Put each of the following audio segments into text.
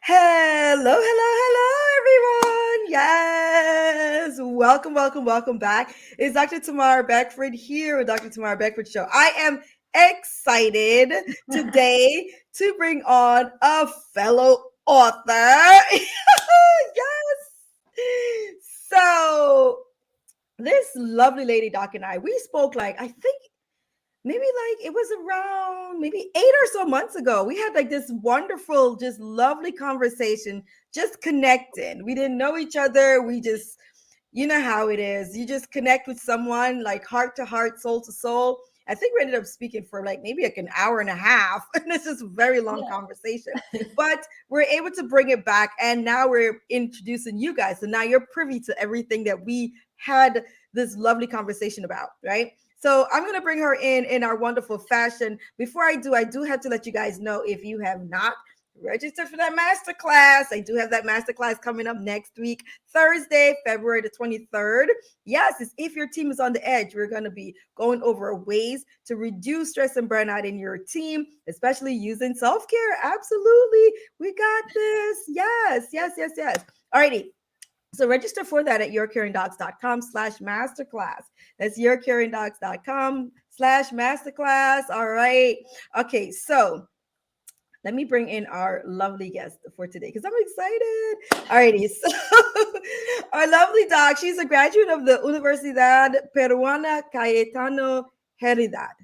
Hello, hello, everyone. Yes. Welcome back. It's Dr. Tamara Beckford here with Dr. Tamara Beckford Show. I am excited today to bring on a fellow author. Yes. So, this lovely lady, Doc, and I, we spoke I think maybe it was around maybe 8 or so months ago. We had this wonderful, just lovely conversation, just connecting. We didn't know each other. We just, you know how it is. You just connect with someone heart to heart, soul to soul. I think we ended up speaking for maybe an hour and a half. And it's just a very long Yeah. conversation. But we're able to bring it back. And now we're introducing you guys. So now you're privy to everything that we had this lovely conversation about, right? So I'm going to bring her in our wonderful fashion. Before I do have to let you guys know, if you have not registered for that masterclass, I do have that masterclass coming up next week, Thursday, February the 23rd. Yes, it's If Your Team is on the Edge. We're going to be going over ways to reduce stress and burnout in your team, especially using self-care. Absolutely. We got this. Yes. Alrighty. So register for that at yourcaringdocs.com/masterclass. That's yourcaringdocs.com/masterclass. All right. Okay. So let me bring in our lovely guest for today because I'm excited. Alrighty. So our lovely doc, she's a graduate of the Universidad Peruana Cayetano Heredad.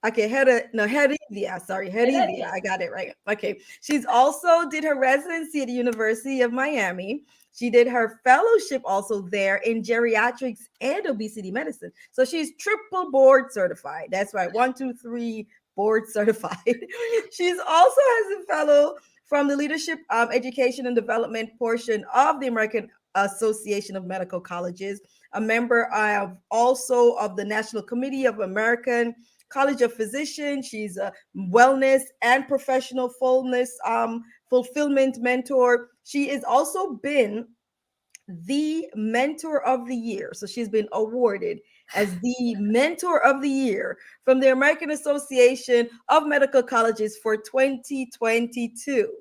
Okay, Heredia. Sorry, Heredia. I got it right. Okay. She's also did her residency at the University of Miami. She did her fellowship also there in geriatrics and obesity medicine. So she's triple board certified. That's right. 1, 2, 3 board certified. She's also has a fellow from the leadership education and development portion of the American Association of Medical Colleges, a member of also of the National Committee of American College of Physicians. She's a wellness and professional fulfillment mentor. She has also been the mentor of the year. So she's been awarded as the mentor of the year from the American Association of Medical Colleges for 2022.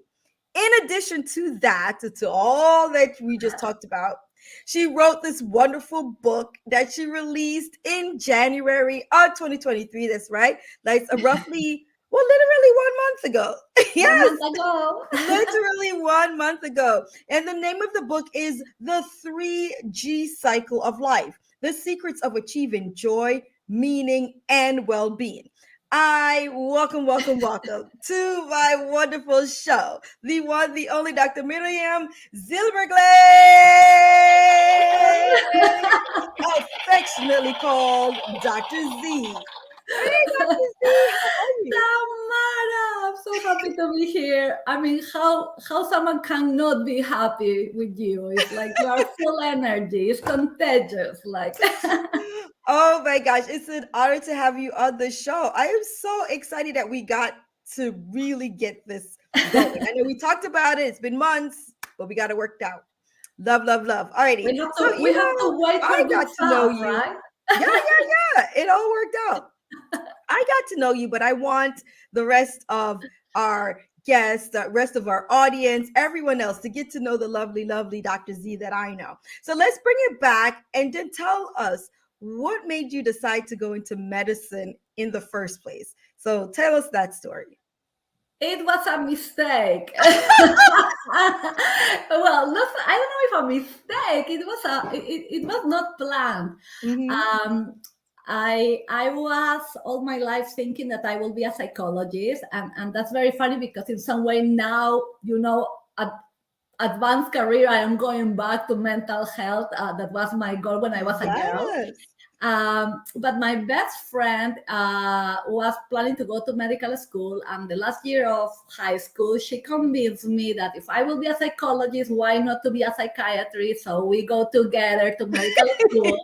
In addition to that, to all that we just talked about, she wrote this wonderful book that she released in January of 2023. That's right. Like roughly, well, literally 1 month ago. One Yes, month ago. literally 1 month ago. And the name of the book is The 3G Cycle of Life: The Secrets of Achieving Joy, Meaning, and Well-Being. I welcome to my wonderful show, the one, the only Dr. Miriam Zylberglait, affectionately called Dr. Z. Hey, Dr. Z, how are you? Tamara, I'm so happy to be here. I mean, how someone cannot be happy with you? It's like you are full energy. It's contagious. Like Oh my gosh, it's an honor to have you on the show. I am so excited that we got to really get this going. I know we talked about it, it's been months, but we got it worked out. Love. Alrighty. So, we have to wait for I good got to know stuff, you. right? Yeah. It all worked out. I got to know you, but I want the rest of our guests, the rest of our audience, everyone else to get to know the lovely Dr. Z that I know. So let's bring it back and then tell us what made you decide to go into medicine in the first place. So tell us that story. It was a mistake. Well, not, I don't know if a mistake. It was not planned. Mm-hmm. I was all my life thinking that I will be a psychologist, and that's very funny because in some way now, advanced career, I am going back to mental health. That was my goal when I was a girl. Yes. But my best friend was planning to go to medical school, and the last year of high school, she convinced me that if I will be a psychologist, why not to be a psychiatrist? So we go together to medical school.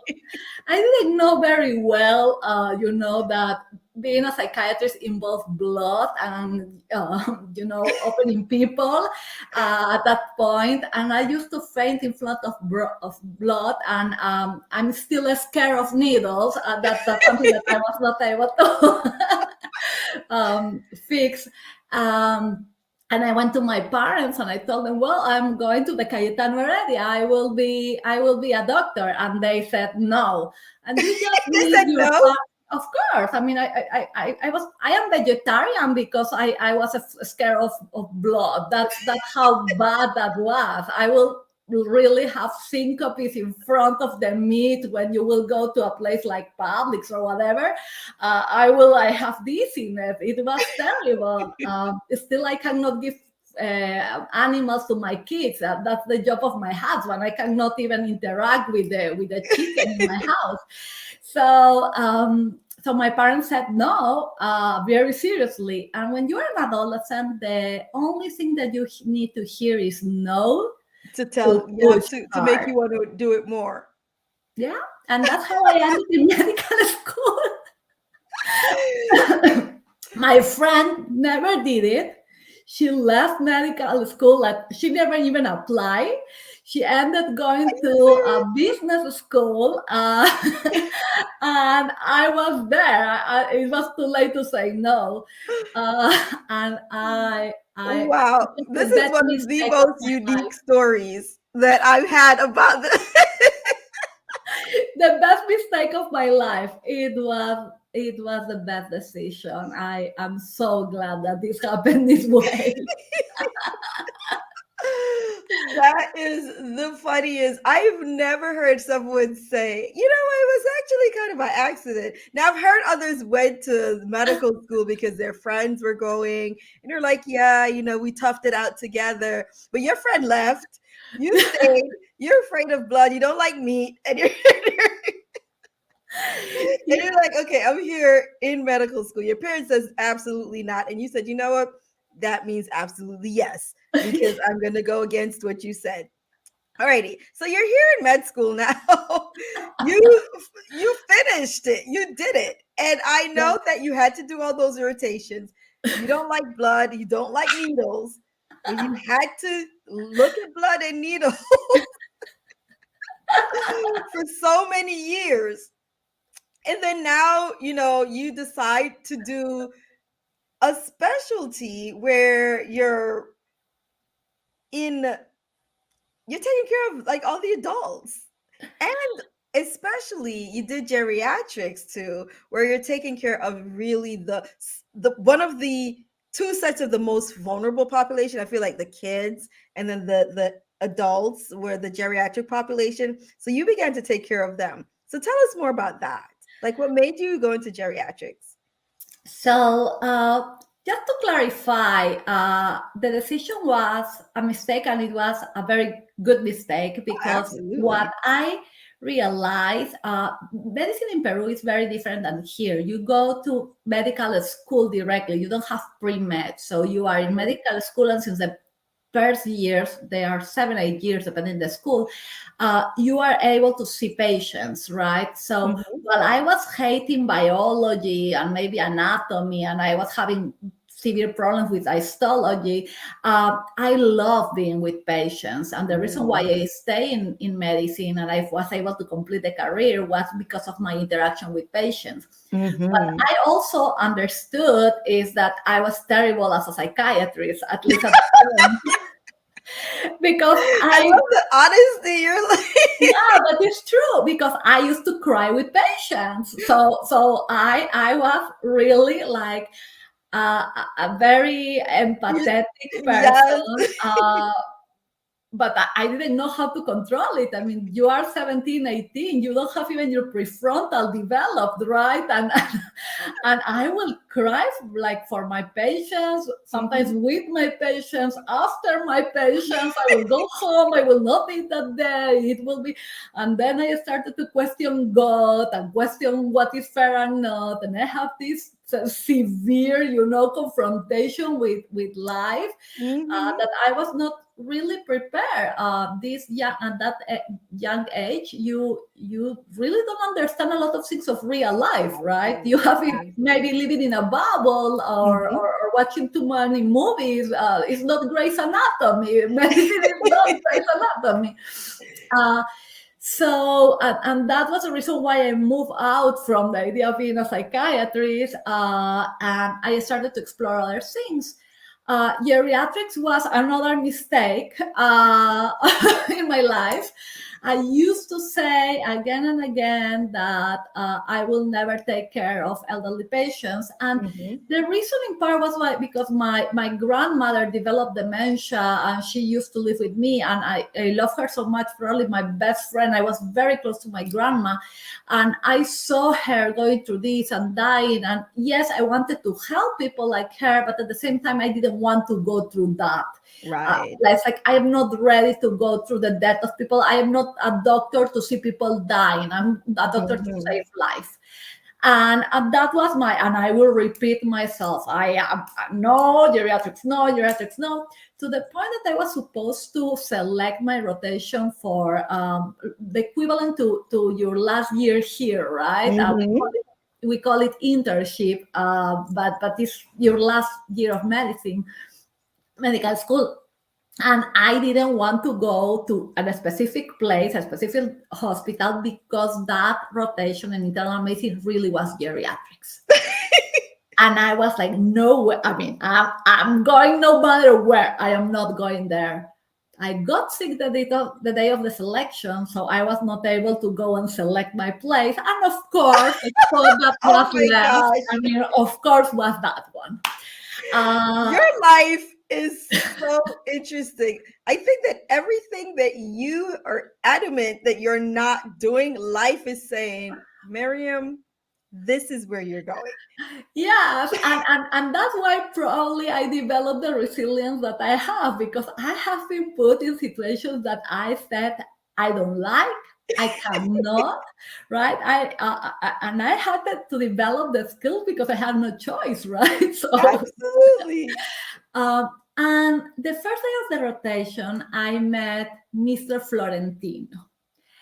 I didn't know very well, that being a psychiatrist involves blood and, opening people at that point. And I used to faint in front of blood. And I'm still scared of needles. That's something that I was not able to fix. Um, And I went to my parents and I told them, well, I'm going to the Cayetano area. I will be a doctor. And they said no. And you just They leave said your no. of course. I mean, I am vegetarian because I was scared of blood. That's how bad that was. I will really have syncopes in front of the meat when you will go to a place like Publix or whatever. I have dizziness. It was terrible. Still, I cannot give animals to my kids. That's the job of my husband. I cannot even interact with the chicken in my house. So so my parents said no, very seriously. And when you're an adolescent, the only thing that you need to hear is no To to tell, yeah, push to make hard. you want to do it more. Yeah, and that's how I ended in medical school. My friend never did it. She left medical school, like she never even applied. She ended Are going you to a serious? business school, and I was there. It was too late to say no, and I Wow, it was this the is best one of the mistake of most my life. unique stories that I've had about this. The best mistake of my life. It was the best decision. I am so glad that this happened this way. That is the funniest. I've never heard someone say, you know, it was actually kind of by accident. Now, I've heard others went to medical school because their friends were going, and they're like, yeah, you know, we toughed it out together. But your friend left, you stayed, you're afraid of blood, you don't like meat, and you're, and you're like, okay, I'm here in medical school. Your parents says absolutely not. And you said, you know what? That means absolutely yes, because I'm going to go against what you said. Alrighty, so you're here in med school now. You finished it. You did it, and I Yeah. know that you had to do all those rotations. You don't like blood. You don't like needles, but you had to look at blood and needles for so many years, and then now you know you decide to do a specialty where in you're taking care of like all the adults. And especially you did geriatrics too, where you're taking care of really the one of the two sets of the most vulnerable population. I feel like the kids and then the adults were the geriatric population. So you began to take care of them. So tell us more about that. Like what made you go into geriatrics? So, just to clarify, the decision was a mistake, and it was a very good mistake Oh, because what absolutely. I realized, medicine in Peru is very different than here. You go to medical school directly, you don't have pre med. So, you are in Mhm. medical school, and since the first years, they are 7, 8 years, depending the school, you are able to see patients, right? So Mhm. while I was hating biology and maybe anatomy, and I was having severe problems with histology, I love being with patients. And the reason why Mhm. I stay in medicine and I was able to complete the career was because of my interaction with patients. What Mhm. I also understood is that I was terrible as a psychiatrist, at least at the time, because I I, love the honesty. You're like, yeah, but it's true because I used to cry with patients. So I was really like a very you empathetic yes. person. But I didn't know how to control it. I mean, you are 17, 18, you don't have even your prefrontal developed, right? And I will cry like for my patients, sometimes Mhm. with my patients, after my patients. I will go home, I will not eat that day. It will be, and then I started to question God and question what is fair and not. And I have this severe, confrontation with life Mhm. that I was not really prepared. This young at that young age, you really don't understand a lot of things of real life, right? You have it Absolutely. maybe living in a bubble Mhm. or watching too many movies. It's not Grey's Anatomy. Medicine is not Grey's Anatomy. Uh, and that was the reason why I moved out from the idea of being a psychiatrist, and I started to explore other things. Geriatrics was another mistake in my life. I used to say again and again that I will never take care of elderly patients. And Mhm. the reasoning part was why, because my grandmother developed dementia and she used to live with me. And I love her so much, probably my best friend. I was very close to my grandma. And I saw her going through this and dying. And yes, I wanted to help people like her, but at the same time, I didn't want to go through that. Right. It's like I am not ready to go through the death of people. I am not a doctor to see people dying. I'm a doctor to Mhm. save life. And that was and I will repeat myself. I am no geriatrics, no geriatrics, no. To the point that I was supposed to select my rotation for the equivalent to your last year here, right? Mhm. We call it internship, but it's your last year of medical school. And I didn't want to go to a specific place, a specific hospital, because that rotation in internal medicine really was geriatrics. And I was like, no way. I mean, I'm going no matter where. I am not going there. I got sick the day of the selection, so I was not able to go and select my place. And of course, the spot that Oh was my left, gosh. I mean, of course, was that one. Uh, Your life is so interesting. I think that everything that you are adamant that you're not doing, life is saying, Miriam, this is where you're going. Yes, and that's why probably I developed the resilience that I have, because I have been put in situations that I said I don't like, I cannot, right? And I had to develop the skills because I had no choice, right? So, Absolutely. and the first day of the rotation, I met Mr. Florentino,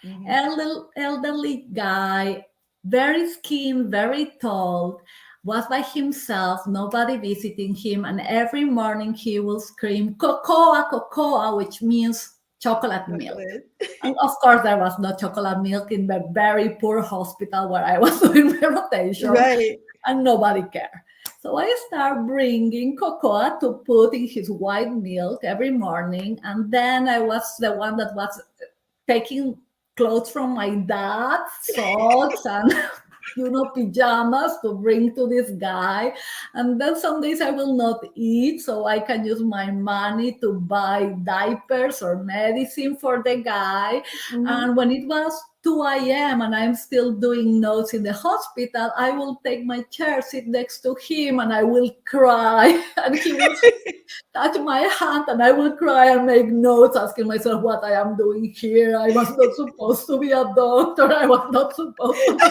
Mhm. elderly guy, very skinny, very tall, was by himself, nobody visiting him, and every morning he will scream cocoa, cocoa, which means chocolate milk. Chocolate. And of course, there was no chocolate milk in the very poor hospital where I was doing my rotation, Right. and nobody cared. So I start bringing cocoa to put in his white milk every morning, and then I was the one that was taking clothes from my dad, socks, and pajamas to bring to this guy. And then some days I will not eat, so I can use my money to buy diapers or medicine for the guy. Mhm. And when it was 2 a.m. and I'm still doing notes in the hospital, I will take my chair, sit next to him, and I will cry. And he will touch my hand, and I will cry and make notes, asking myself what I am doing here. I was not supposed to be a doctor. I was not supposed to be.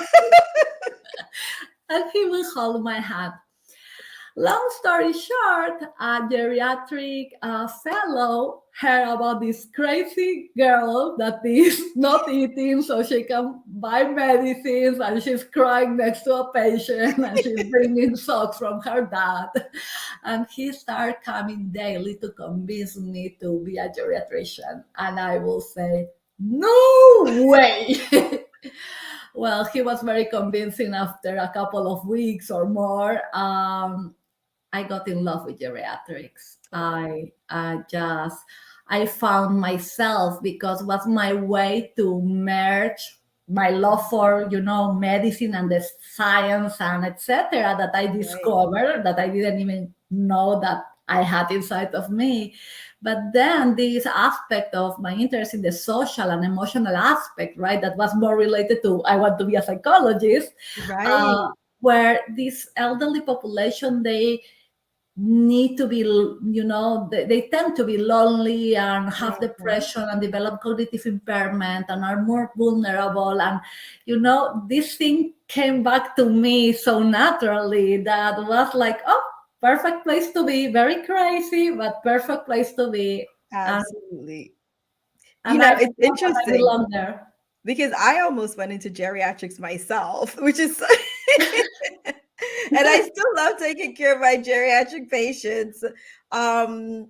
And he will hold my hand. Long story short, a geriatric fellow heard about this crazy girl that is not eating so she can buy medicines, and she's crying next to a patient, and she's bringing socks from her dad. And he started coming daily to convince me to be a geriatrician. And I will say, no way. Well, he was very convincing after a couple of weeks or more. I got in love with geriatrics. I found myself, because it was my way to merge my love for medicine and the science and etc. that I Right. discovered, that I didn't even know that I had inside of me. But then this aspect of my interest in the social and emotional aspect, right, that was more related to I want to be a psychologist, uh, Right. where this elderly population, they need to be, they tend to be lonely and have Mhm. depression and develop cognitive impairment and are more vulnerable. And this thing came back to me so naturally, that was like, oh, perfect place to be, very crazy, but perfect place to be. and Absolutely. and I It's felt that I interesting belong there. because I almost went into geriatrics myself, which is and I still love taking care of my geriatric patients. And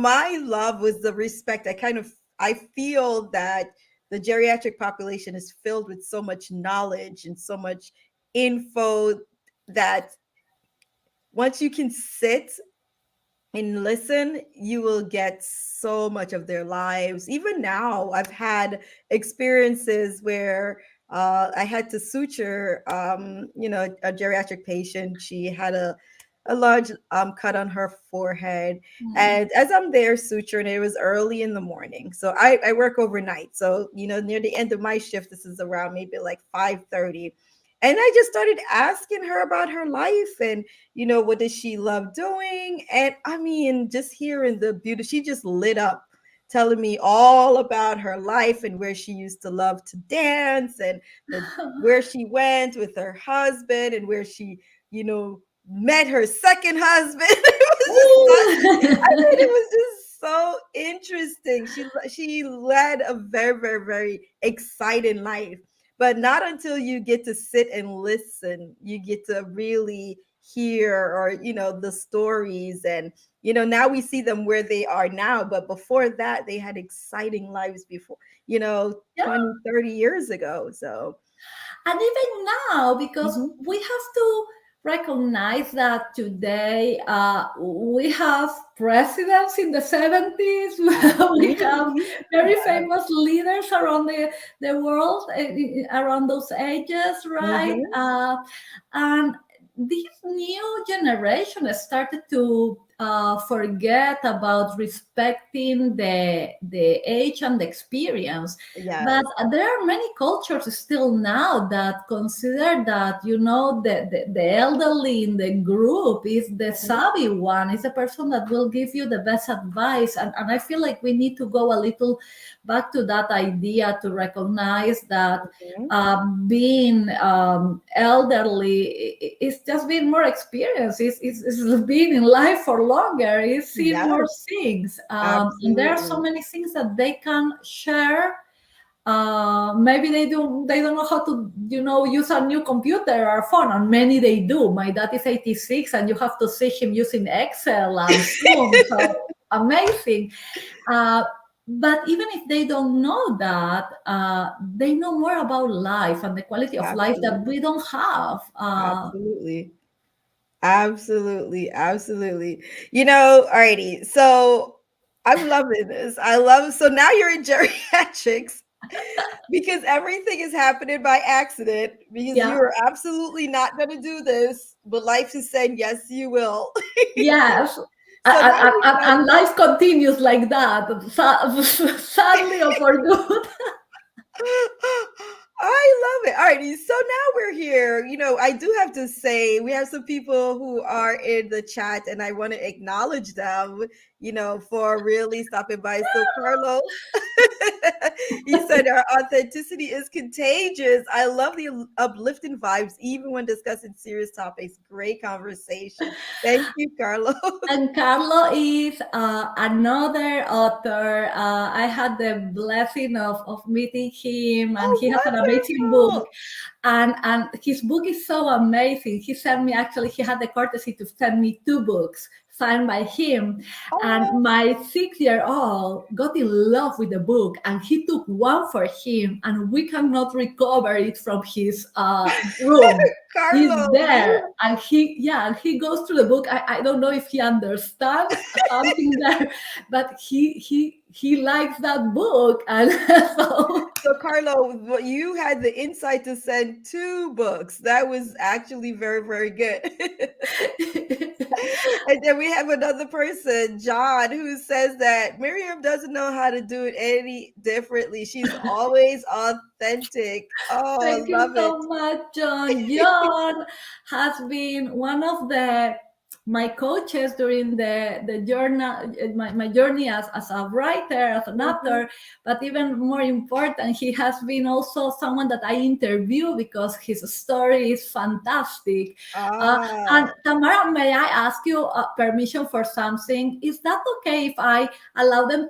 my love was the respect. I feel that the geriatric population is filled with so much knowledge and so much info that once you can sit and listen, you will get so much of their lives. Even now, I've had experiences where I had to suture, a geriatric patient. She had a large cut on her forehead. Mm. And as I'm there suturing, it was early in the morning. So I work overnight. So, near the end of my shift, this is around maybe like 5:30. And I just started asking her about her life and what does she love doing? And I mean, just hearing the beauty, she just lit up, telling me all about her life and where she used to love to dance and where she went with her husband and where she, met her second husband. It was just I mean, it Ooh. was just so interesting. She led a very, very, very exciting life. But not until you get to sit and listen, you get to really hear or the stories. And now we see them where they are now, but before that they had exciting lives before, Yeah. 20, 30 years ago. So And even now, because mhm. we have to recognize that today we have presidents in the 70s, we have Absolutely. very Yeah. famous leaders around the world around those ages, right? Mhm. And this new generation started to forget about respecting the age and the experience, but Yes. there are many cultures still now that consider that, the elderly in the group is the Mhm. savvy one, is the person that will give you the best advice. And I feel like we need to go a little back to that idea to recognize that Mhm. being elderly is just being more experienced, is being in life for longer, is seeing more Yes, things. And there are so absolutely. many things that they can share. Maybe they don't know how to use a new computer or phone, and many they do. My dad is 86 and you have to see him using Excel and Zoom, so amazing. uh, but even if they don't know that, they know more about life and the quality of life that Absolutely. we don't have. Absolutely. Absolutely, absolutely. Alrighty. So I'm loving this. I love so now you're in geriatrics because everything is happening by accident because Yeah. you're absolutely not going to do this, but life is saying yes, you will. Yes. So now we have And life continues like that, sadly or for good. I love it. All righty. So now we're here. I do have to say we have some people who are in the chat and I want to acknowledge them, for really stopping by. So Carlos, he said our authenticity is contagious. I love the uplifting vibes, even when discussing serious topics. Great conversation. Thank you, Carlos. And Carlo is another author. I had the blessing of meeting him, and he has an amazing book. Oh, And his book is so amazing. He sent me, actually, he had the courtesy to send me two books signed by him. wonderful. And my 6-year-old got in love with the book, and he took one for him, and we cannot recover it from his room. He's Carlos, there, and he goes through the book. I don't know if he understands something there, but he likes that book. And so So, Carlo, you had the insight to send two books. That was actually very, very good. And then we have another person, John, who says that Miriam doesn't know how to do it any differently. She's always authentic. Oh, thank I you love it. so much, John. John has been one of the my coaches during the journey, my journey as a writer, as an Mhm. author. But even more important, he has been also someone that I interview because his story is fantastic. uh, Ah, and Tamara, may I ask you permission for something? Is that okay if I allow them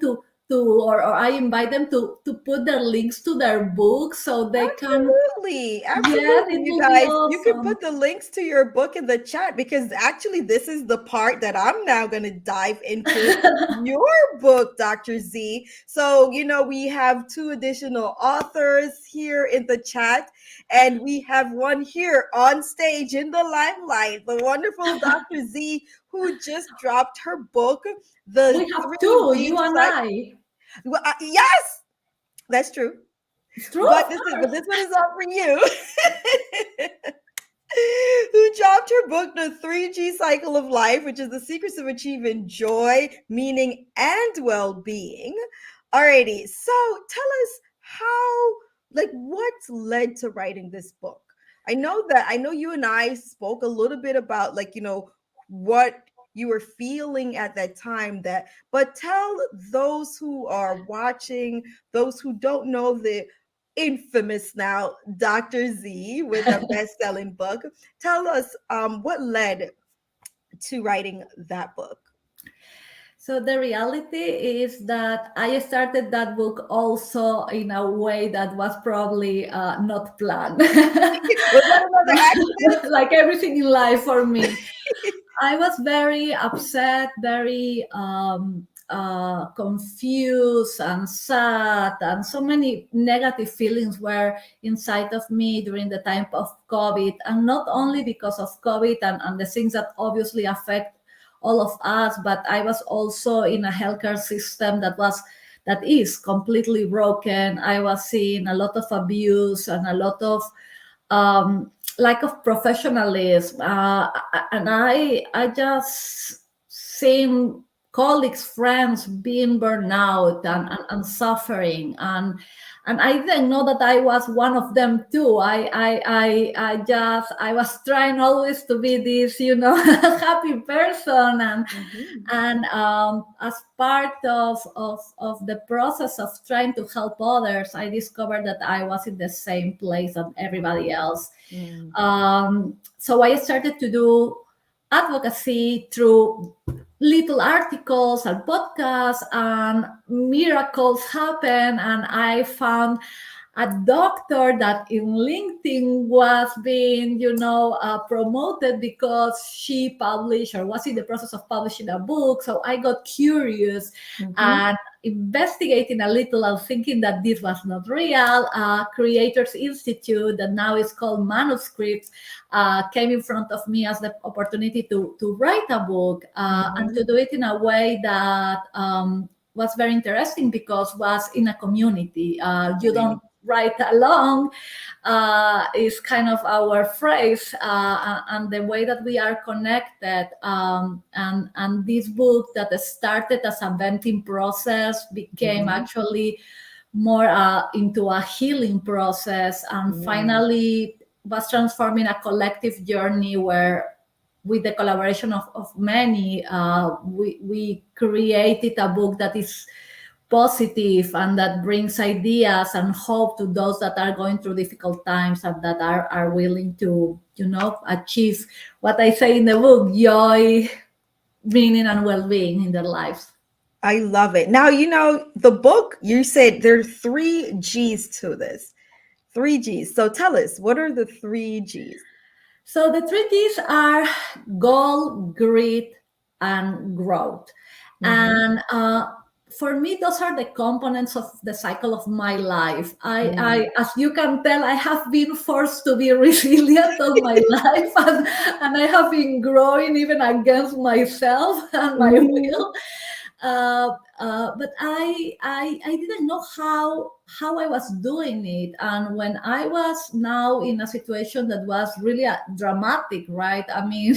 or I invite them to put their links to their books so they can? absolutely. Yes, Absolutely, it you will be guys. You can awesome. put the links to your book in the chat because actually, this is the part that I'm now going to dive into your book, Dr. Z. So, we have two additional authors here in the chat, and we have one here on stage in the limelight, the wonderful Dr. Z, who just dropped her book, The We have Three two, G you and Cycle. I. Well, yes, that's true. It's true, But of but course. this one is not for you. Who dropped her book, The 3G Cycle of Life, which is the secrets of achieving joy, meaning, and well being. Alrighty, so tell us how, like, what led to writing this book? I know you and I spoke a little bit about, like, what you were feeling at that time, but tell those who are watching, those who don't know the infamous now Dr. Z with a best-selling book. Tell us what led to writing that book. So the reality is that I started that book also in a way that was probably not planned. Was that another accident? Like everything in life for me. I was very upset, very confused and sad, and so many negative feelings were inside of me during the time of COVID. And not only because of COVID and the things that obviously affect all of us, but I was also in a healthcare system that is completely broken. I was seeing a lot of abuse and a lot of lack of professionalism, and I just seen colleagues, friends being burned out and suffering, and I didn't know that I was one of them too. I was trying always to be this, happy person, and as part of the process of trying to help others, I discovered that I was in the same place as everybody else. Mm. So I started to do advocacy through little articles and podcasts, and miracles happen. And I found a doctor that in LinkedIn was being, promoted because she published or was in the process of publishing a book. So I got curious and investigating a little and thinking that this was not real. Creators Institute, that now is called Manuscripts, came in front of me as the opportunity to write a book and to do it in a way that was very interesting because was in a community. You don't write along is kind of our phrase, and the way that we are connected. And this book that started as a venting process became actually more into a healing process, and finally was transforming a collective journey where, with the collaboration of many, we created a book that is positive and that brings ideas and hope to those that are going through difficult times and that are willing to, achieve what I say in the book: joy, meaning, and well-being in their lives. I love it. Now, the book, you said there are 3 G's to this. 3 G's. So tell us, what are the 3 G's? So the 3 Gs are goal, grit, and growth. And for me, those are the components of the cycle of my life. I as you can tell, I have been forced to be resilient all my life, and I have been growing even against myself and my will. But I didn't know how I was doing it. And when I was now in a situation that was really dramatic, right? I mean,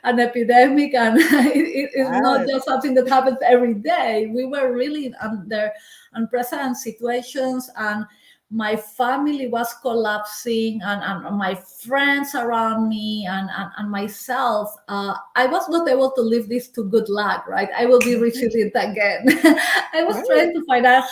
an epidemic, and it's not just something that happens every day. We were really under unprecedented situations, and my family was collapsing, and my friends around me and myself, I was not able to leave this to good luck, right? I will be resilient again. I was trying to find out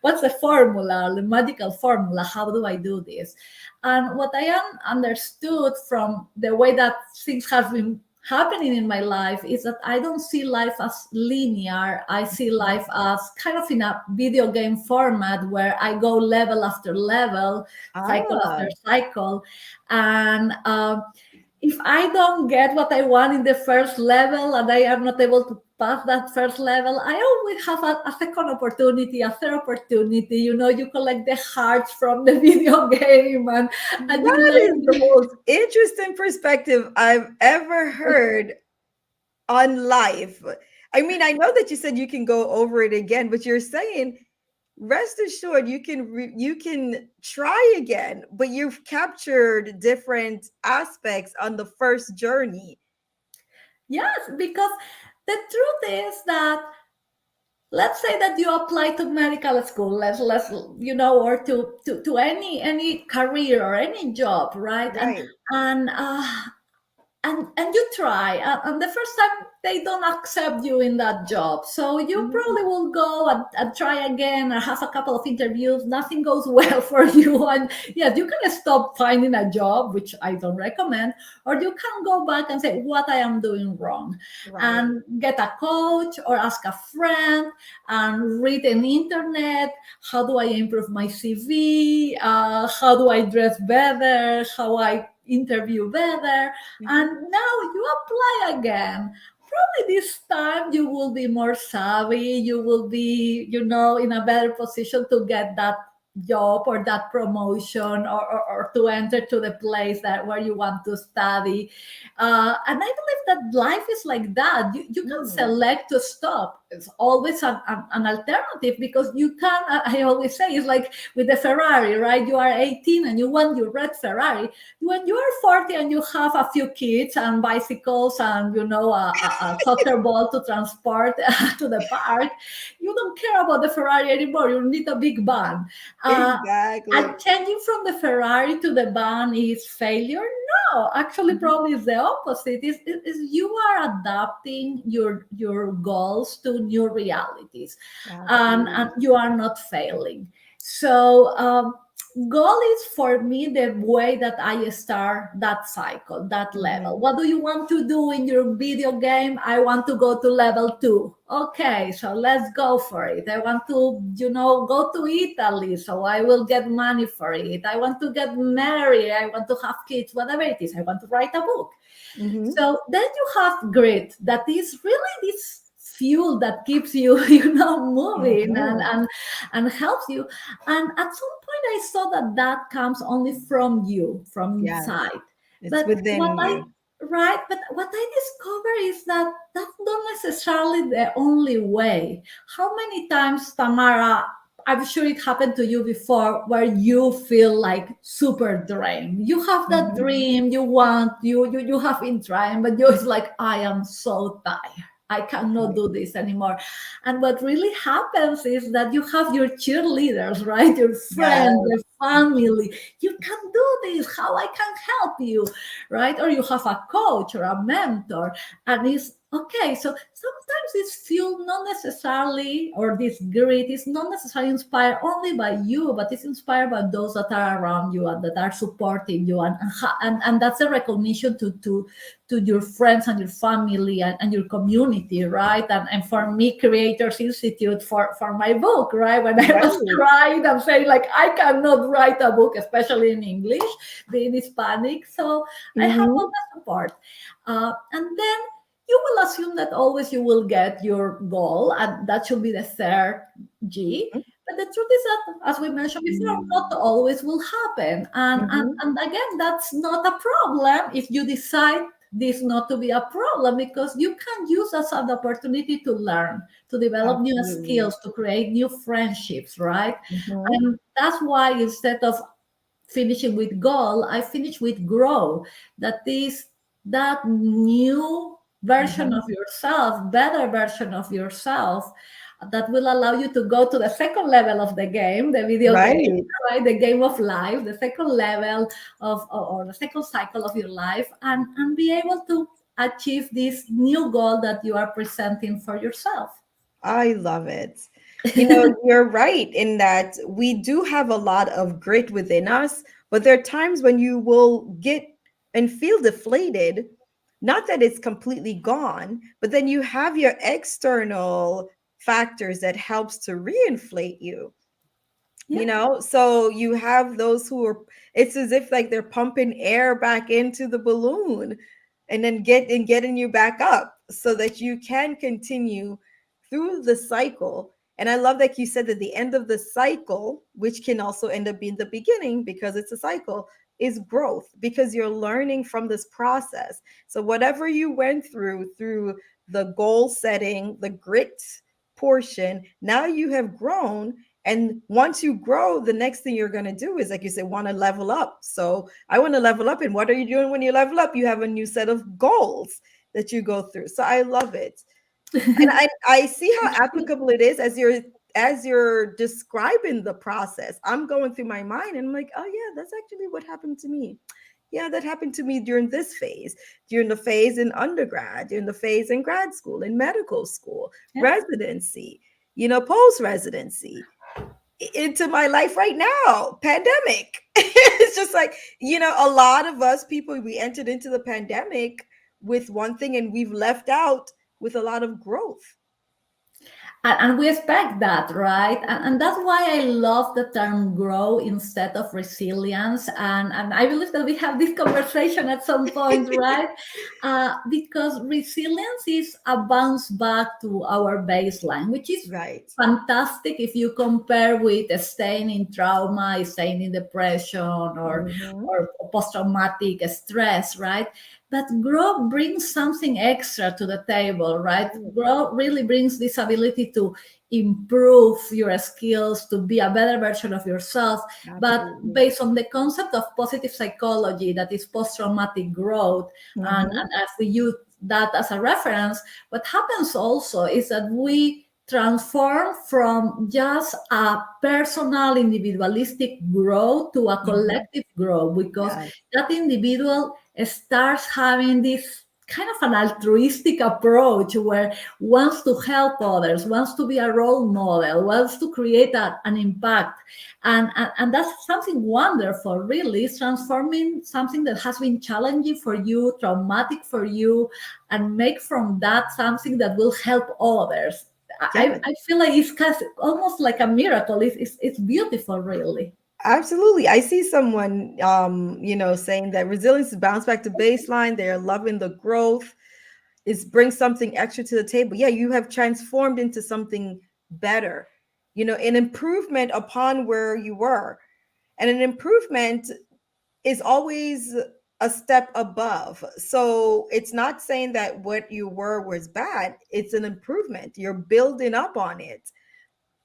what's the formula, the magical formula. How do I do this? And what I understood from the way that things have been happening in my life is that I don't see life as linear. I see life as kind of in a video game format where I go level after level, cycle after cycle. And if I don't get what I want in the first level and I am not able to pass that first level, I always have a second opportunity, a third opportunity. You collect the hearts from the video game. And that is the most interesting perspective I've ever heard on life. I mean, I know that you said you can go over it again, but you're saying rest assured you can try again, but you've captured different aspects on the first journey. Yes, because the truth is that, let's say that you apply to medical school, let's or to any career or any job, right? Right. And you try, and the first time they don't accept you in that job, so you Mhm. probably will go and try again or have a couple of interviews. Nothing goes well for you, and yes, you can stop finding a job, which I don't recommend, or you can go back and say what I am doing wrong, Right. and get a coach or ask a friend and read an internet. How do I improve my CV? How do I dress better? How I interview better? Mhm. And now you apply again. Probably this time you will be more savvy. You will be, in a better position to get that job or that promotion, or to enter to the place that where you want to study. And I believe that life is like that. You can Mm. select to stop. It's always an alternative, because you can, I always say, it's like with the Ferrari, right? You are 18 and you want your red Ferrari. When you are 40 and you have a few kids and bicycles and a soccer ball to transport to the park, you don't care about the Ferrari anymore. You need a big van. uh, Exactly. and changing from the Ferrari to the van is failure? No, actually, Mhm. probably it's the opposite. Is you are adapting your goals to new realities, and Absolutely. you are not failing. So, goal is for me the way that I start that cycle, that level. Mhm. What do you want to do in your video game? I want to go to level 2. Okay, so let's go for it. I want to, go to Italy, so I will get money for it. I want to get married. I want to have kids, whatever it is. I want to write a book. Mhm. So then you have grit, that is really this fuel that keeps you, moving, and, Mhm. and and helps you. And at some point I saw that that comes only from you, from Yes. inside. It's But within what I you. right, but what I discover is that that's not necessarily the only way. How many times, Tamara, I'm sure it happened to you before, where you feel like super drained. You have that Mhm. dream you want, you have been trying, but you're like, I am so tired. I cannot Right. do this anymore. And what really happens is that you have your cheerleaders, right? Your friends, Yes. your family. You can do this. How I can help you, right? Or you have a coach or a mentor, and it's okay. So sometimes this fuel not necessarily, or this grit is not necessarily inspired only by you, but it's inspired by those that are around you and that are supporting you, and that's a recognition to your friends and your family, and your community, right? And for me, Creators Institute, for my book, right? When I was Right. crying and saying like I cannot write a book, especially in English, being Hispanic. So I have all Mhm. the support. And then you will assume that always you will get your goal, and that should be the third G. But the truth is that, as we mentioned before, not always will happen. Mhm. And again, that's not a problem if you decide this not to be a problem, because you can use as an opportunity to learn, to develop new Absolutely. skills, to create new friendships, right? Mhm. And that's why, instead of finishing with goal, I finish with grow. That is that new version Mhm. of yourself, better version of yourself, that will allow you to go to the second level of the game, the video game, Right. right? The game of life, the second level or the second cycle of your life, and be able to achieve this new goal that you are presenting for yourself. I love it. You know, you're right in that we do have a lot of grit within us, but there are times when you will get and feel deflated. Not that it's completely gone, but then you have your external factors that helps to reinflate you. Yeah. So you have those who are, it's as if like they're pumping air back into the balloon and then getting you back up so that you can continue through the cycle. And I love that you said that the end of the cycle, which can also end up being the beginning because it's a cycle, is growth, because you're learning from this process. So whatever you went through the goal setting, the grit portion. Now you have grown. And once you grow, the next thing you're going to do is, like you said, want to level up. So I want to level up. And what are you doing when you level up? You have a new set of goals that you go through. So I love it. And I see how applicable it is as you're describing the process. I'm going through my mind and I'm like, oh yeah, that's actually what happened to me. Yeah, that happened to me during this phase, during the phase in undergrad, during the phase in grad school, in medical school, Yeah. residency, post residency, into my life right now, pandemic. It's just like, a lot of us people, we entered into the pandemic with one thing and we've left out with a lot of growth. And we expect that, right? And that's why I love the term grow instead of resilience. And I believe that we have this conversation at some point, right? Because resilience is a bounce back to our baseline, which is Right. fantastic if you compare with staying in trauma, staying in depression, Mhm. or post-traumatic stress, right? But growth brings something extra to the table, right? Growth really brings this ability to improve your skills, to be a better version of yourself, but Absolutely. based on the concept of positive psychology, that is post-traumatic growth. And as we use that as a reference, what happens also is that we transform from just a personal individualistic growth to a collective growth, because Yes. that individual starts having this kind of an altruistic approach where wants to help others, wants to be a role model, wants to create an impact. And that's something wonderful, really. It's transforming something that has been challenging for you, traumatic for you, and make from that something that will help others. Yes. I feel like it's almost like a miracle. It's beautiful, really. Absolutely. I see someone saying that resilience is bounce back to baseline. They're loving the growth. It's bring something extra to the table. Yeah, you have transformed into something better, an improvement upon where you were. And an improvement is always a step above. So it's not saying that what you were was bad. It's an improvement. You're building up on it.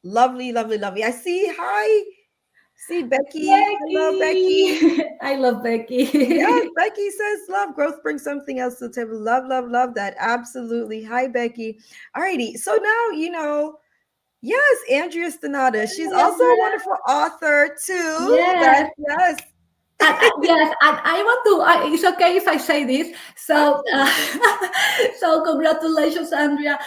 Lovely, lovely, lovely. I see. Hi. See Becky. Hello, Becky. Becky. I love Yes, Becky. Becky says love. Growth brings something else to the table. Love, love, love that. Absolutely. Hi, Becky. Alrighty. So now, yes, Andrea Stanada. She's also a wonderful author too. Yes. Yes. Yes, and I want to. It's okay if I say this. So, so congratulations, Andrea.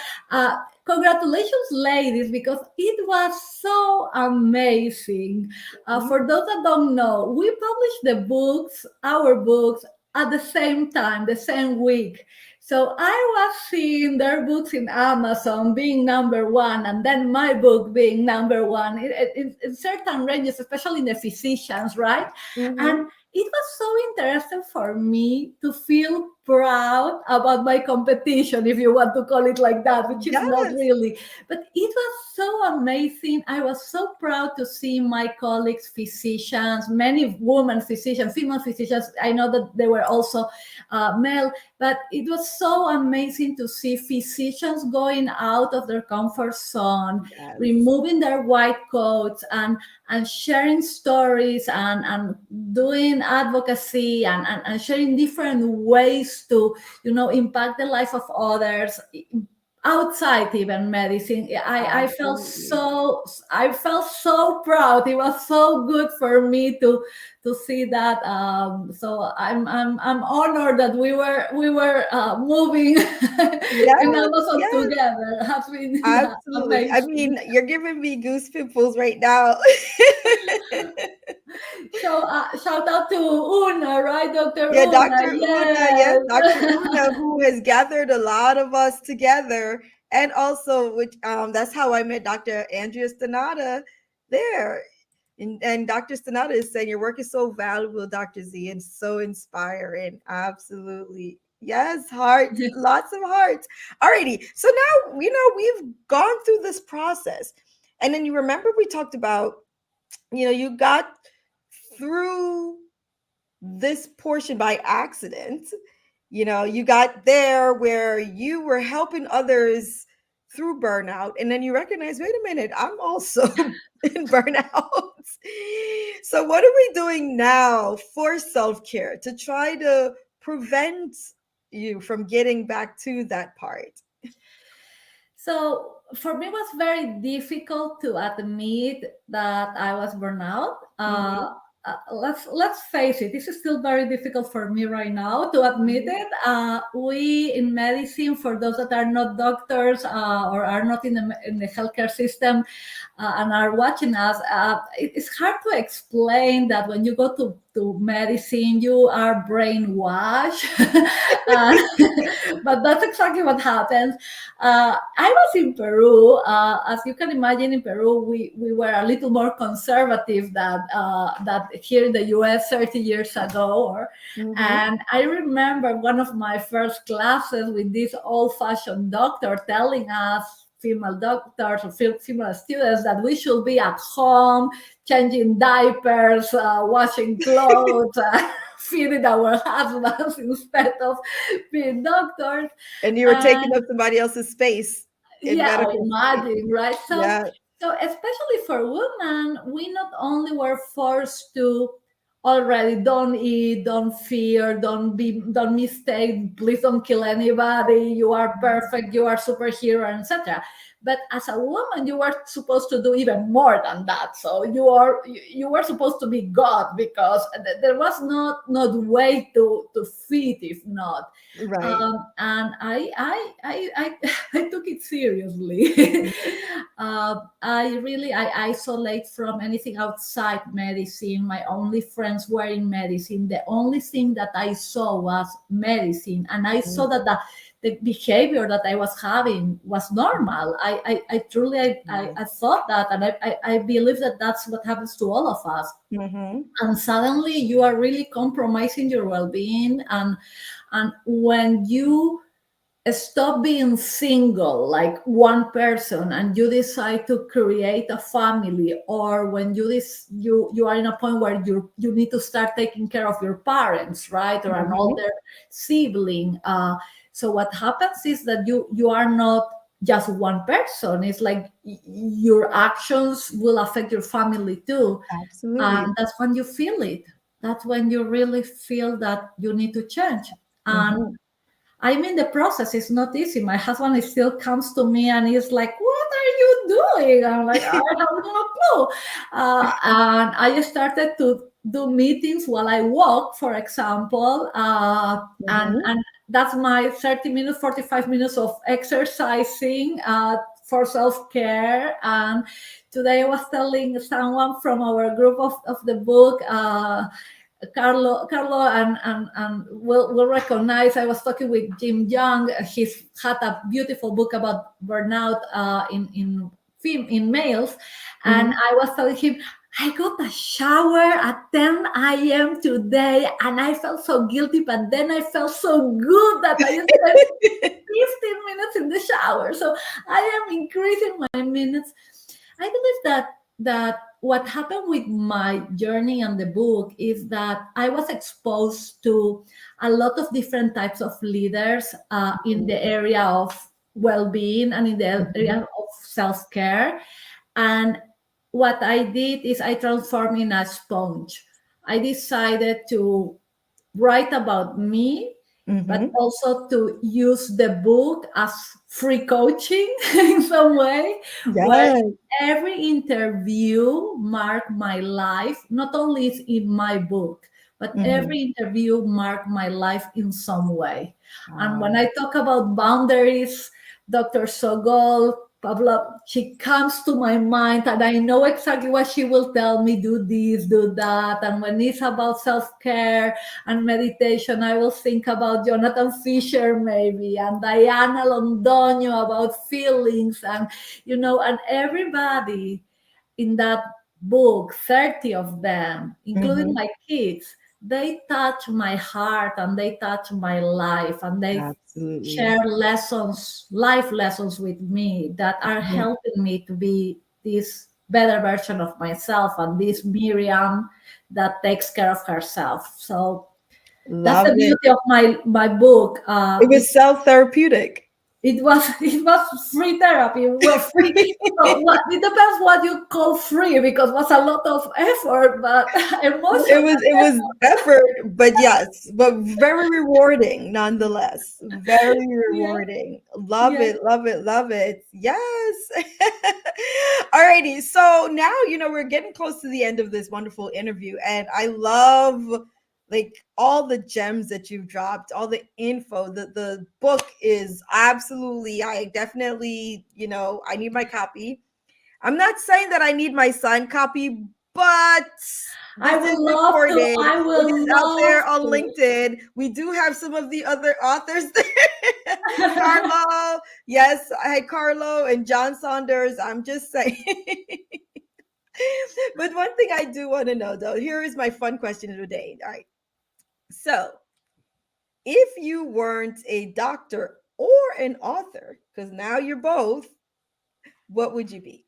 Congratulations, ladies, because it was so amazing. Mhm. For those that don't know, we published our books, at the same time, the same week. So I was seeing their books in Amazon being number one, and then my book being number one in certain ranges, especially in the physicians, right? Mhm. And it was so interesting for me to feel proud about my competition, if you want to call it like that, which is not Yes. really. But it was so amazing. I was so proud to see my colleagues, physicians, many women physicians, female physicians. I know that they were also male, but it was so amazing to see physicians going out of their comfort zone, Yes. removing their white coats, and sharing stories, and doing advocacy, and sharing different ways to impact the life of others outside even medicine. Absolutely. I felt so proud. It was so good for me to see that. So I'm honored that we were moving in Yes. Amazon Yes. together. It has been, yeah, Absolutely. I amazing. mean, you're giving me goose pimples right now. So shout out to Una, right, Dr. Yeah, Una? Dr. Una, yes, Yes. Dr. Una, who has gathered a lot of us together. And also, which that's how I met Dr. Andrea Stanada there. And Dr. Stanada is saying your work is so valuable, Dr. Z, and so inspiring. Absolutely. Yes, hearts, lots of hearts. Alrighty. So now, we've gone through this process. And then you remember we talked about, you got through this portion by accident, You got there where you were helping others through burnout, and then you recognize, wait a minute, I'm also in burnout. So what are we doing now for self-care to try to prevent you from getting back to that part? So for me, it was very difficult to admit that I was burnout. Mm-hmm. Let's face it, this is still very difficult for me right now to admit Mm-hmm. it. We in medicine, for those that are not doctors or are not in the healthcare system and are watching us, it's hard to explain that when you go to medicine, you are brainwashed. uh, but that's exactly what happens. I was in Peru. As you can imagine, in Peru, we were a little more conservative than that here in the US 30 years ago. Mm-hmm. And I remember one of my first classes with this old-fashioned doctor telling us, female doctors or female students, that we should be at home, changing diapers, washing clothes, feeding our husbands instead of being doctors. And you were taking And up somebody else's space in yeah, medical space. imagine, right? Yeah. So especially for women, we not only were forced to already don't eat, don't fear, don't mistake, please don't kill anybody, you are perfect, you are superhero, etc. But as a woman, you were supposed to do even more than that. So you were supposed to be God, because there was not way to feed if not. Right. And I took it seriously. I isolate from anything outside medicine. My only friends were in medicine. The only thing that I saw was medicine, and I saw that the behavior that I was having was normal. I truly I thought that, and I believe that that's what happens to all of us. Mm-hmm. And suddenly you are really compromising your well-being, and when you stop being single like one person and you decide to create a family, or when you are in a point where you need to start taking care of your parents, right, or an Mm-hmm. older sibling, so what happens is that you are not just one person. It's like your actions will affect your family too, Absolutely. and that's when you feel it. That's when you really feel that you need to change. And Mm-hmm. I mean, the process is not easy. My husband still comes to me and he's like, "What are you doing?" I'm like, "I have no clue." And I started to do meetings while I walk, for example, Mm-hmm. and that's my 30 minutes, 45 minutes of exercising for self care. And today I was telling someone from our group of the book. Carlo, and will recognize. I was talking with Jim Young. He's had a beautiful book about burnout in males, and Mm-hmm. I was telling him I got a shower at 10 a.m. today, and I felt so guilty, but then I felt so good that I spent 15 minutes in the shower. So I am increasing my minutes. I believe that what happened with my journey and the book is that I was exposed to a lot of different types of leaders in the area of well-being and in the area of self-care. And what I did is I transformed in a sponge. I decided to write about me, but Mm-hmm. also to use the book as free coaching in some way, where Yes. every interview marked my life. Not only is in my book, but Mm-hmm. every interview marked my life in some way. And when Wow. I talk about boundaries, Dr. Sogol, Pablo, she comes to my mind and I know exactly what she will tell me: do this, do that. And when it's about self-care and meditation, I will think about Jonathan Fisher maybe, and Diana Londoño about feelings, and everybody in that book, 30 of them, including Mm-hmm. my kids, they touch my heart and they touch my life, and they Absolutely. share lessons, life lessons with me that are Mhm. helping me to be this better version of myself and this Miriam that takes care of herself. So That's Love the it. beauty of my book. It was self-therapeutic. It was it was free therapy. Well, free. So it depends what you call free, because it was a lot of effort, but It emotional. was effort, but yes, but very rewarding nonetheless. Very Yeah, rewarding. Love yeah. it, love it, love it. Yes. Alrighty. So now, we're getting close to the end of this wonderful interview, and I love like all the gems that you've dropped, all the info. The book is absolutely, I definitely, I need my copy. I'm not saying that I need my signed copy, but I this is will love to. recorded. I It will is out there on love LinkedIn. We do have some of the other authors there. to. Carlo, yes, I had Carlo and John Saunders. I'm just saying. But one thing I do want to know, though, here is my fun question of the day. All right. So, if you weren't a doctor or an author, because now you're both, what would you be?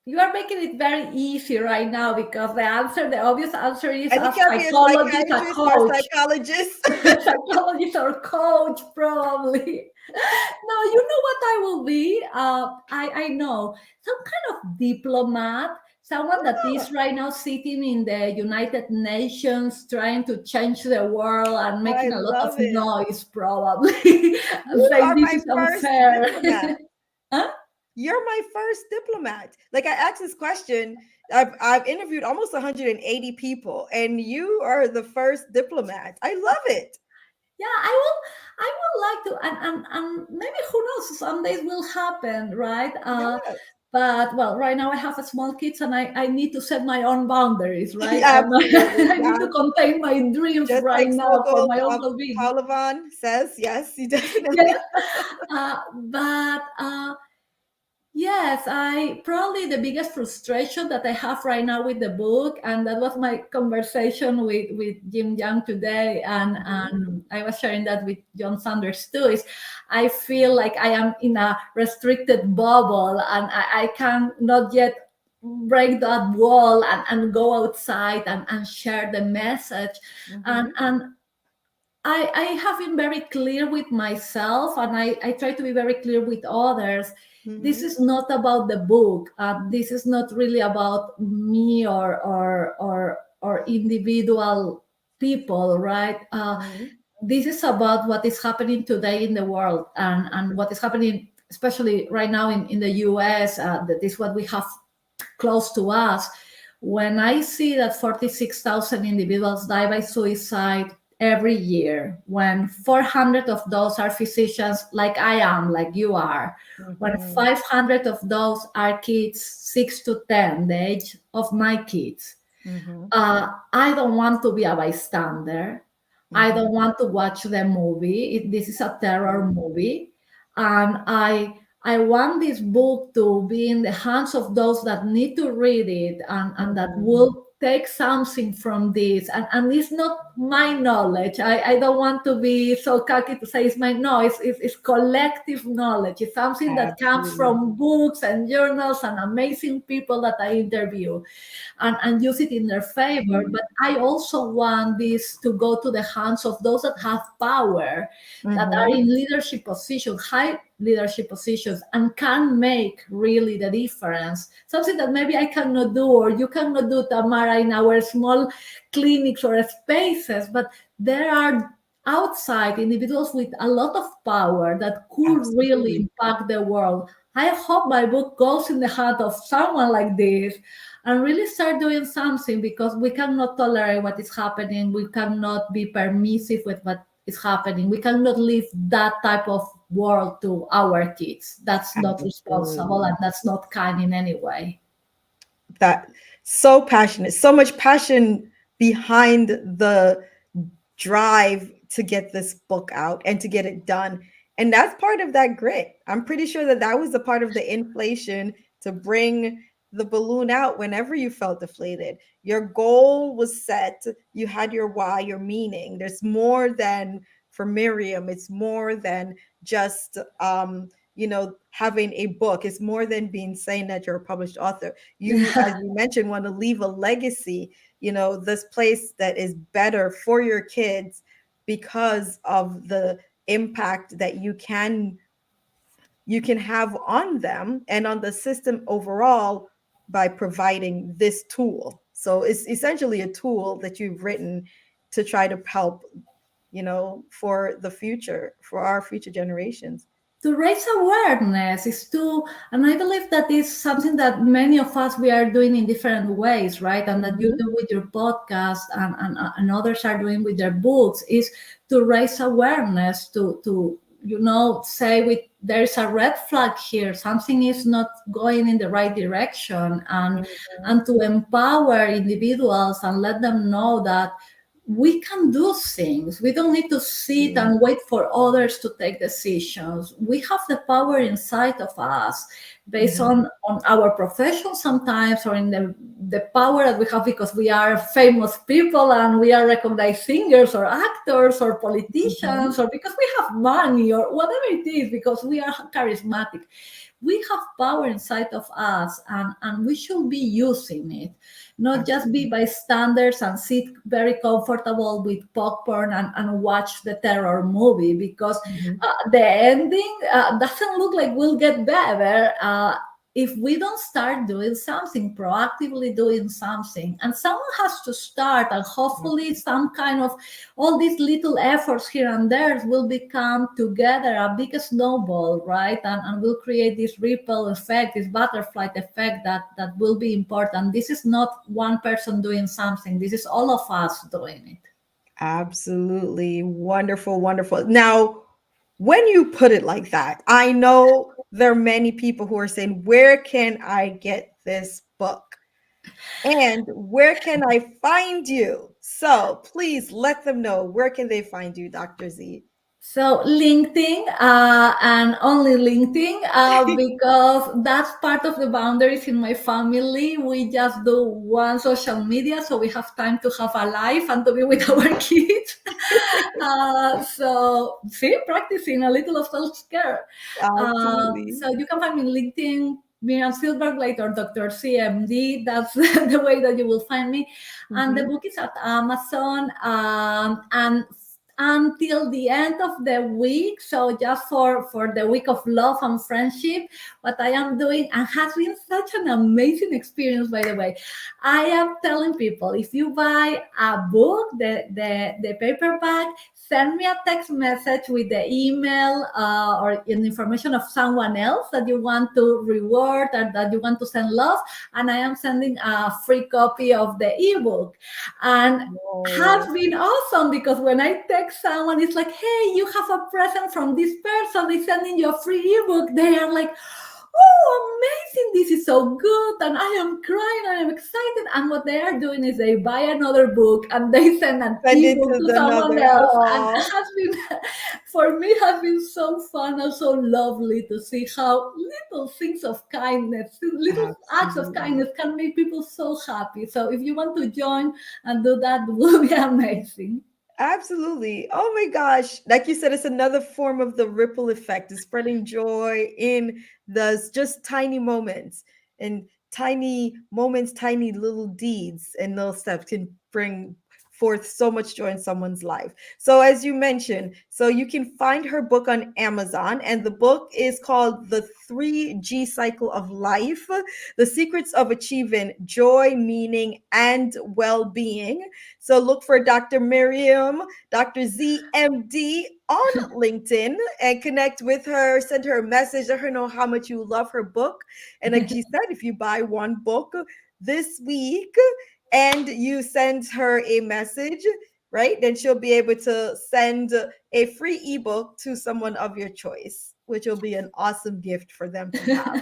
You are making it very easy right now, because the obvious answer is And you a can be a psychologist, a psychiatrist or a coach. psychologist. Psychologist or coach, probably. No, you know what I will be? I know, some kind of diplomat, someone that is right now sitting in the United Nations trying to change the world and I making a lot of love it. noise, probably. You Saying are this my is first unfair. diplomat. Huh? You're my first diplomat. Like I asked this question, I've interviewed almost 180 people, and you are the first diplomat. I love it. Yeah, I would like to, and maybe, who knows, some days will happen, right? Yes. But well, right now I have a small kids, and I need to set my own boundaries, right? Absolutely. I need Yeah. to contain my dreams Just right like now for Smoggle my own well-being. Palavan says, yes, you Yes, definitely. but yes, I probably the biggest frustration that I have right now with the book, and that was my conversation with Jim Young today, Mhm. and I was sharing that with John Sanders too. Is I feel like I am in a restricted bubble, and I can not yet break that wall and go outside and share the message, Mhm. and I have been very clear with myself, and I try to be very clear with others. This Mhm. is not about the book. This is not really about me or individual people, right? Mhm. This is about what is happening today in the world, and what is happening, especially right now in the US. That is what we have close to us. When I see that 46,000 individuals die by suicide every year, when 400 of those are physicians like I am, like you are, when Mhm. 500 of those are kids 6 to 10, the age of my kids, Mhm. I don't want to be a bystander. I don't Mhm. want to watch the movie. This is a terror Mhm. movie, and I want this book to be in the hands of those that need to read it, and that Mhm. will take something from this. And it's not my knowledge. I don't want to be so cocky to say it's my no. It's collective knowledge. It's something that comes Absolutely. from books and journals and amazing people that I interview, and use it in their favor. But I also want this to go to the hands of those that have power, that are Mhm. in leadership positions, high leadership positions, and can make really the difference. Something that maybe I cannot do, or you cannot do, Tamara, in our small clinics or spaces, but there are outside individuals with a lot of power that could really Absolutely. impact the world. I hope my book goes in the hand of someone like this and really start doing something, because we cannot tolerate what is happening. We cannot be permissive with what is happening. We cannot leave that type of world to our kids. That's not responsible, Absolutely. and that's not kind in any way. That so passionate, so much passion behind the drive to get this book out and to get it done. And that's part of that grit. I'm pretty sure that that was a part of the inflation to bring the balloon out whenever you felt deflated. Your goal was set, you had your why, your meaning. There's more than for Miriam, it's more than just having a book. It's more than being saying that you're a published author. You, as you mentioned, want to leave a legacy. this place that is better for your kids because of the impact that you can have on them and on the system overall by providing this tool. So it's essentially a tool that you've written to try to help, for the future, for our future generations. To raise awareness is to, and I believe that is something that many of us we are doing in different ways, right? And that you Mhm. do with your podcast, and others are doing with their books, is to raise awareness, to say with there's a red flag here, something is not going in the right direction, Mhm. and to empower individuals and let them know that we can do things. We don't need to sit Yeah. and wait for others to take decisions. We have the power inside of us based Mhm. on our profession sometimes, or in the power that we have because we are famous people and we are recognized singers or actors or Mhm. politicians, or because we have money or whatever it is, because we are charismatic. We have power inside of us, and we should be using it, not just be Absolutely. bystanders and sit very comfortable with popcorn and watch the terror movie, because Mhm. the ending doesn't look like we'll get better if we don't start doing something, proactively doing something. And someone has to start, and hopefully some kind of all these little efforts here and there will become together a big snowball, right? And will create this ripple effect, this butterfly effect that will be important. This is not one person doing something, this is all of us doing it. Absolutely. Wonderful, wonderful. Now, when you put it like that, I know there are many people who are saying, where can I get this book? And where can I find you? So please let them know, where can they find you, Dr. Z? So LinkedIn, and only LinkedIn, because that's part of the boundaries in my family. We just do one social media, so we have time to have a life and to be with our kids. So see, practicing a little of self-care. Absolutely. So you can find me on LinkedIn, Miriam Zylberglait or Dr. CMD. That's the way that you will find me. And the Mhm. book is at Amazon. And until the end of the week, so just for the week of love and friendship, what I am doing, and has been such an amazing experience, by the way, I am telling people, if you buy a book, the paperback, send me a text message with the email or information of someone else that you want to reward or that you want to send love, and I am sending a free copy of the ebook. And has Whoa. been awesome, because when I text someone, it's like, hey, you have a present from this person, they're sending you a free ebook. They are like, oh, amazing, this is so good. And I am crying, I am excited. And what they are doing is they buy another book and they send an Send it ebook to to the someone another. else. And Oh, has been, for me, has been so fun and so lovely to see how little things of kindness, little acts of absolutely. kindness can make people so happy. So if you want to join and do that, it will be amazing. Absolutely. Oh my gosh. Like you said, it's another form of the ripple effect, is spreading joy in those just tiny moments, and tiny moments, tiny little deeds and little steps can bring forth so much joy in someone's life. So as you mentioned, so you can find her book on Amazon, and the book is called The 3G Cycle of Life: The Secrets of Achieving Joy, Meaning, and Well-Being. So look for Dr. Miriam, Dr. ZMD on LinkedIn, and connect with her, send her a message, let her know how much you love her book. And like she said, if you buy one book this week and you send her a message, right, then she'll be able to send a free ebook to someone of your choice, which will be an awesome gift for them to have.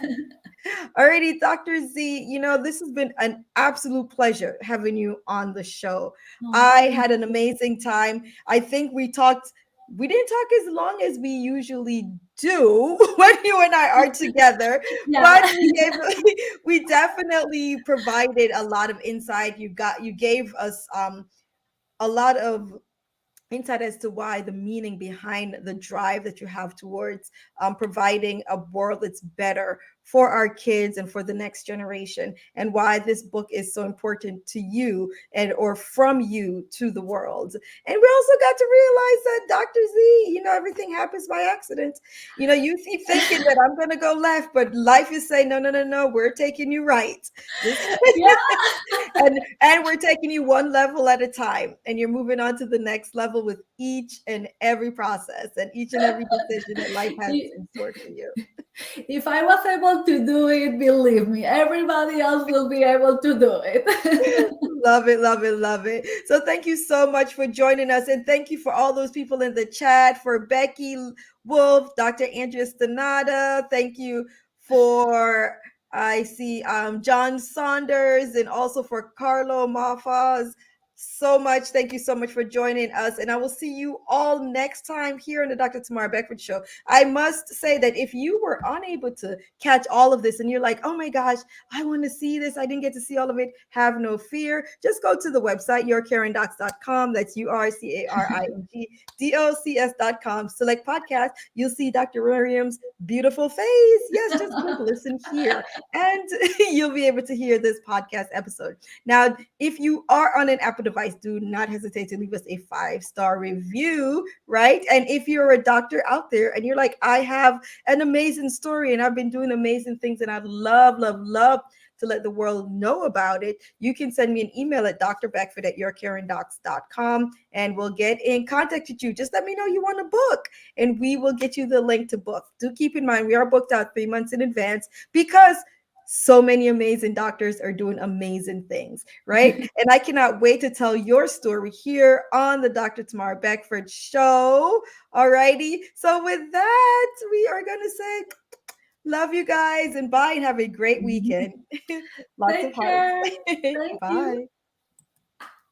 Alrighty, Dr. Z, this has been an absolute pleasure having you on the show. Oh, I had an amazing time. I think we didn't talk as long as we usually do when you and I are together, yeah. but we definitely provided a lot of insight. You gave us a lot of insight as to why, the meaning behind the drive that you have towards providing a world that's better for our kids and for the next generation, and why this book is so important to you and or from you to the world. And we also got to realize that Dr. Z, everything happens by accident. You keep thinking that I'm going to go left, but life is saying, no, no, no, no, we're taking you right. Just Yeah. and we're taking you one level at a time, and you're moving on to the next level with each and every process and each and every decision that life has in store for you. If I was able to do it, believe me, everybody else will be able to do it. Love it, love it, love it. So thank you so much for joining us. And thank you for all those people in the chat, for Becky Wolf, Dr. Andrea Stanada. Thank you for, I see, John Saunders, and also for Carlo Mafaz. So much. Thank you so much for joining us. And I will see you all next time here on the Dr. Tamara Beckford Show. I must say that if you were unable to catch all of this and you're like, oh my gosh, I want to see this, I didn't get to see all of it, have no fear. Just go to the website, yourcaringdocs.com. That's URCARINGDOCS.com. Select podcast. You'll see Dr. Miriam's beautiful face. Yes, just click listen here, and you'll be able to hear this podcast episode. Now, if you are on an Apple device, do not hesitate to leave us a 5-star review, right? And if you're a doctor out there and you're like, I have an amazing story and I've been doing amazing things and I'd love, love, love to let the world know about it, you can send me an email at drbeckford@yourcaringdocs.com, and we'll get in contact with you. Just let me know you want to book and we will get you the link to book. Do keep in mind, we are booked out 3 months in advance because so many amazing doctors are doing amazing things, right? And I cannot wait to tell your story here on the Dr. Tamara Beckford Show. All righty. So with that, we are going to say love you guys and bye, and have a great weekend. Lots of Take hearts. care. Thank you. Bye.